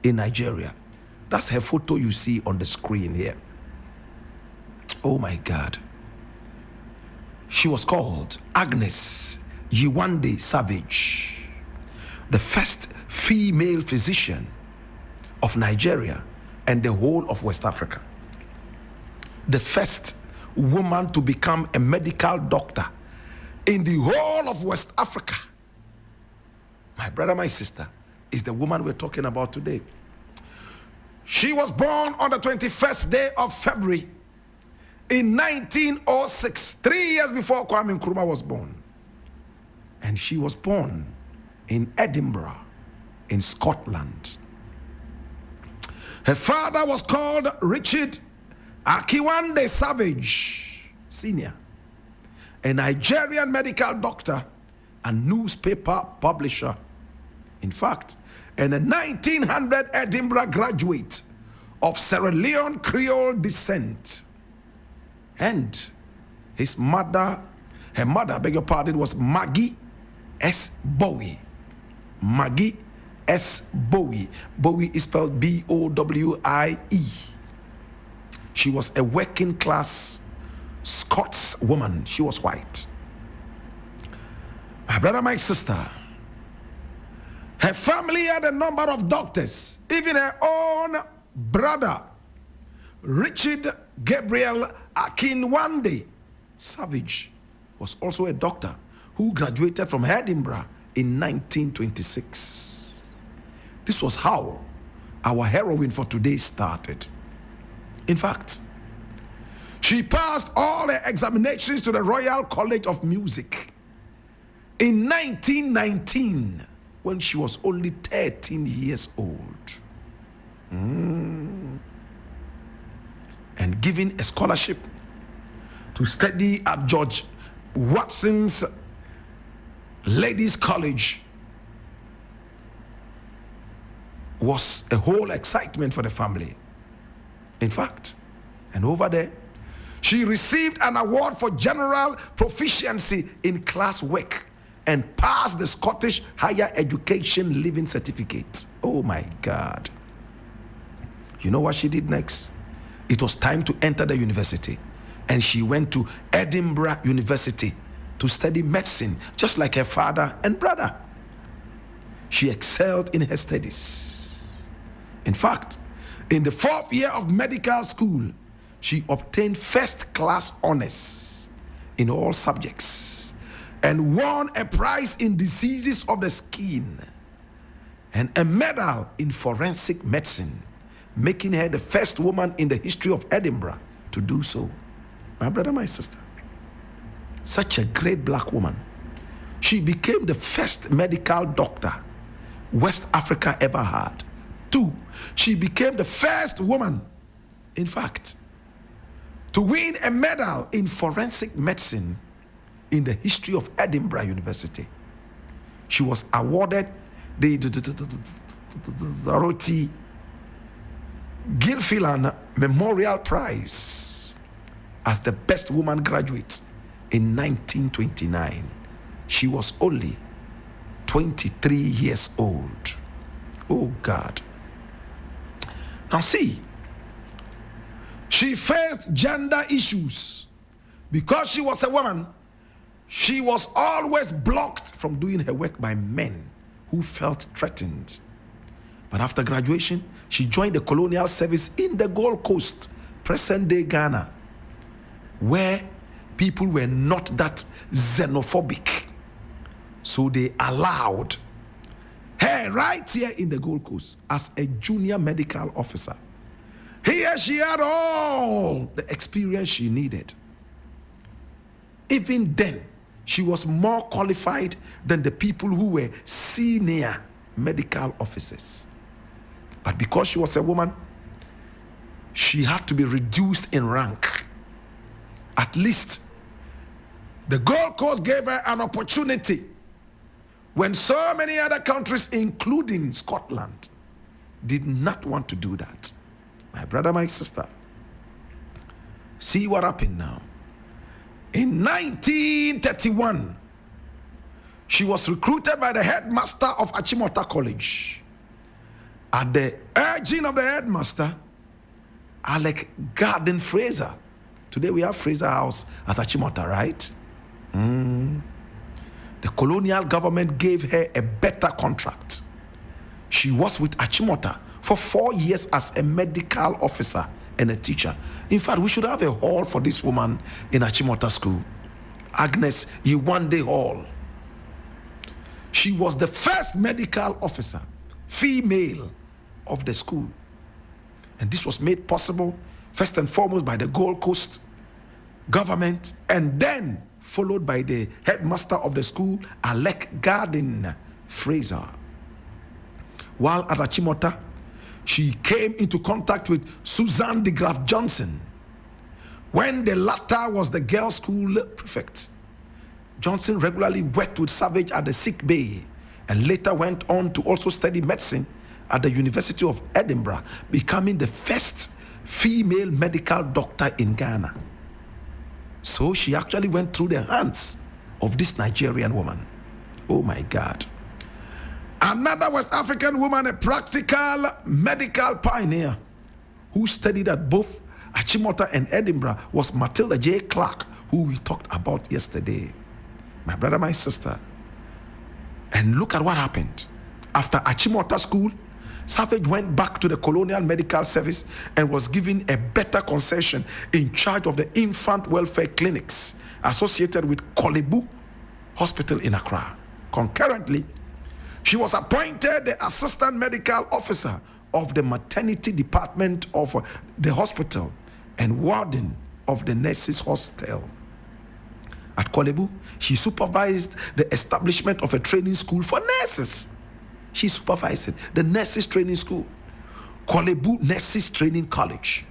in Nigeria. That's her photo you see on the screen here. Oh my God. She was called Agnes Yewande Savage, the first female physician of Nigeria and the whole of West Africa. The first woman to become a medical doctor in the whole of West Africa. My brother, my sister, is the woman we're talking about today. She was born on the 21st day of February in 1906, 3 years before Kwame Nkrumah was born. And she was born in Edinburgh, in Scotland. Her father was called Richard Yewande Savage, Sr., a Nigerian medical doctor and newspaper publisher. In fact, and a 1900 Edinburgh graduate of Sierra Leone Creole descent. And her mother, beg your pardon, was Maggie S. Bowie. Maggie S. Bowie. Bowie is spelled B-O-W-I-E. She was a working class Scots woman. She was white. My brother, my sister, her family had a number of doctors. Even her own brother, Richard Gabriel Yewande Savage, was also a doctor who graduated from Edinburgh in 1926. This was how our heroine for today started. In fact, she passed all her examinations to the Royal College of Music in 1919 when she was only 13 years old. And given a scholarship to study at George Watson's Ladies College was a whole excitement for the family. In fact, and over there, she received an award for general proficiency in class work and passed the Scottish Higher Education Living Certificate. Oh my God. You know what she did next? It was time to enter the university, and she went to Edinburgh University to study medicine, just like her father and brother. She excelled in her studies. In fact, in the 4th year of medical school, she obtained first-class honors in all subjects and won a prize in diseases of the skin and a medal in forensic medicine, making her the first woman in the history of Edinburgh to do so. My brother, my sister, such a great black woman. She became the first medical doctor West Africa ever had. 2, she became the first woman, in fact, to win a medal in forensic medicine in the history of Edinburgh University. She was awarded the Dorothy Gilfillan Memorial Prize as the best woman graduate in 1929. She was only 23 years old. Oh God. Now see, she faced gender issues. Because she was a woman, she was always blocked from doing her work by men who felt threatened. But after graduation, she joined the colonial service in the Gold Coast, present-day Ghana, where people were not that xenophobic. So they allowed her right here in the Gold Coast as a junior medical officer. Here she had all the experience she needed. Even then, she was more qualified than the people who were senior medical officers. But because she was a woman, she had to be reduced in rank. At least the Gold Coast gave her an opportunity when so many other countries, including Scotland, did not want to do that. My brother, my sister, see what happened now. In 1931, she was recruited by the headmaster of Achimota College At the urging of the headmaster, Alec Garden Fraser. Today we have Fraser House at Achimota, right? The colonial government gave her a better contract. She was with Achimota for 4 years as a medical officer and a teacher. In fact, we should have a hall for this woman in Achimota School. Agnes Yewande Hall. She was the first medical officer, female, of the school. And this was made possible, first and foremost, by the Gold Coast government, and then followed by the headmaster of the school, Alec Garden Fraser. While at Achimota, she came into contact with Susan de Graaf Johnson when the latter was the girls' school prefect. Johnson regularly worked with Savage at the sick bay and later went on to also study medicine at the University of Edinburgh, becoming the first female medical doctor in Ghana. So she actually went through the hands of this Nigerian woman. Oh my God. Another West African woman, a practical medical pioneer who studied at both Achimota and Edinburgh, was Matilda J. Clark, who we talked about yesterday. My brother, my sister. And look at what happened. After Achimota School, Savage went back to the Colonial Medical Service and was given a better concession in charge of the infant welfare clinics associated with Kolebu Hospital in Accra. Concurrently, she was appointed the assistant medical officer of the maternity department of the hospital and warden of the nurses' hostel. At Kolebu, she supervised the establishment of a training school for nurses. She supervised it, the nurses' training school, Kolebu Nurses Training College,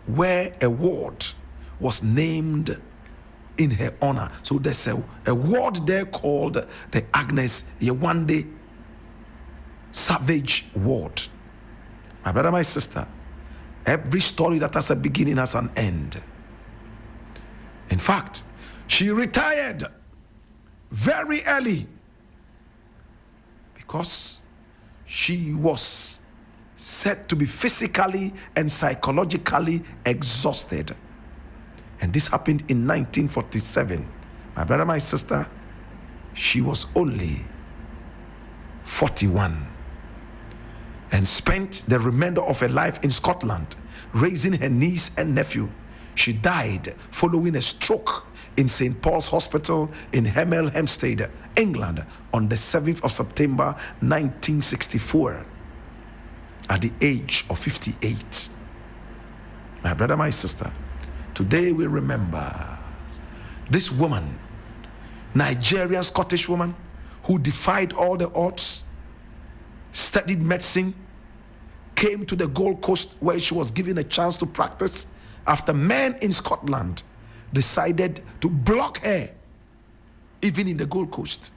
where a ward was named in her honor. So there's a ward there called the Agnes Yewande Savage Ward. My brother, my sister, every story that has a beginning has an end. In fact, she retired very early because she was said to be physically and psychologically exhausted. And this happened in 1947. My brother, my sister, she was only 41 and spent the remainder of her life in Scotland, raising her niece and nephew. She died following a stroke in St. Paul's Hospital in Hemel Hempstead, England, on the 7th of September 1964, at the age of 58. My brother, my sister, today we remember this woman, Nigerian Scottish woman, who defied all the odds, studied medicine, came to the Gold Coast where she was given a chance to practice after men in Scotland decided to block her, even in the Gold Coast.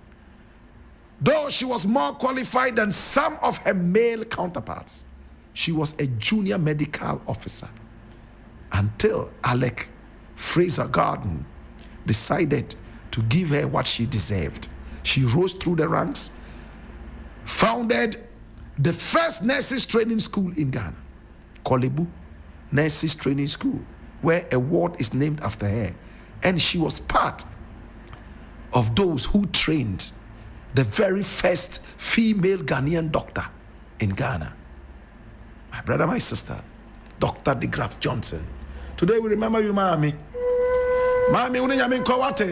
Though she was more qualified than some of her male counterparts, she was a junior medical officer until Alec Fraser Garden decided to give her what she deserved. She rose through the ranks, founded the first nurses training school in Ghana, Kolebu Nurses Training School, where a ward is named after her. And she was part of those who trained the very first female Ghanaian doctor in Ghana. My brother, my sister, Dr. de Graaf Johnson. Today we remember you, Mommy. Mommy, uni nyaminko wate.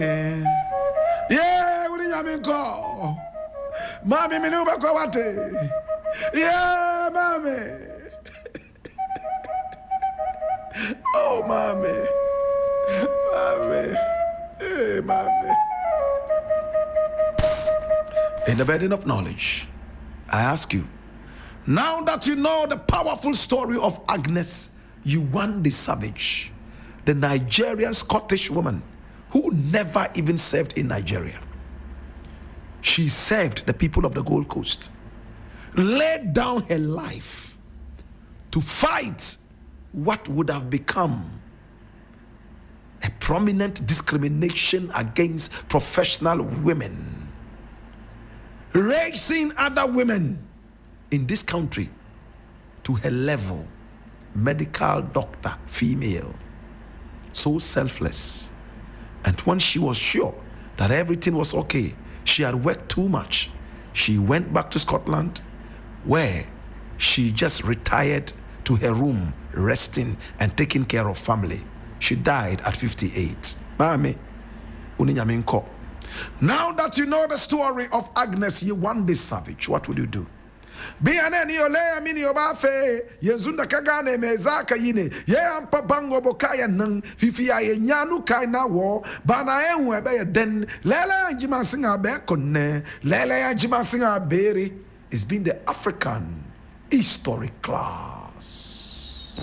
Yeah, uni nyaminko. Mommy, minuba kwa wate. Yeah, Mommy. Oh, Mommy. Mommy. Hey, Mommy. In the burden of knowledge, I ask you, now that you know the powerful story of Agnes Yewande Savage, the Nigerian Scottish woman who never even served in Nigeria. She served the people of the Gold Coast, laid down her life to fight what would have become a prominent discrimination against professional women, raising other women in this country to her level, medical doctor, female, so selfless. And when she was sure that everything was okay, she had worked too much, she went back to Scotland, where she just retired to her room, resting and taking care of family. She died at 58. Mami, uninyaminko. Now that you know the story of Agnes Yewande Savage, what will you do? Bianeni ole mini obafe yezunda kagane mezaka yine ye ampa bango bokaya nang fifi ya nyanu kai na wo bana enwe be den lele njima singa be konne lele njima singa beri. It's been the African history class.